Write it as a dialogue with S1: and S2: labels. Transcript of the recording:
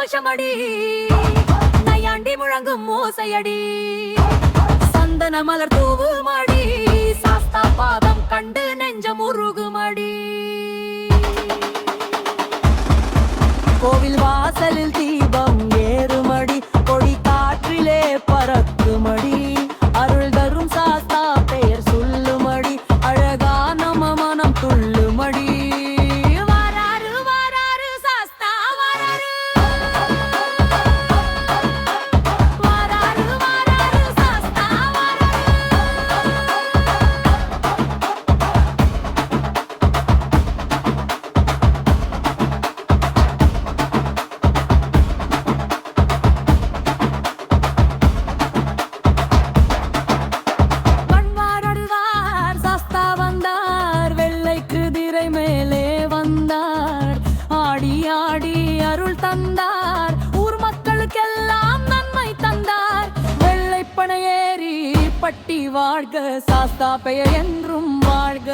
S1: கோஷமடி நையாண்டி முழங்கும் ஓசையடி சந்தன மலர் தூவுமடி சாஸ்தா பாதம் கண்டு நெஞ்சம் உருகுமடி கோவில் வாசலில் தீபம் ஏறுமடி கொடி காற்றிலே பறக்குமடி அருள் தரும் சாஸ்தா பெயர் சொல்லுமடி அழகான மனம் துள்ளுமடி வாராரு வாராரு சாஸ்தா வாராரு வாராரு வாராரு சாஸ்தா வாராரு மேலே வந்தார் ஆடி ஆடி அருள் தந்தார் ஊர் மக்களுக்கெல்லாம் நன்மை தந்தார் வெள்ளைப்பனை ஏறி பட்டி வாழ்க சாஸ்தா பெயர் என்றும் வாழ்க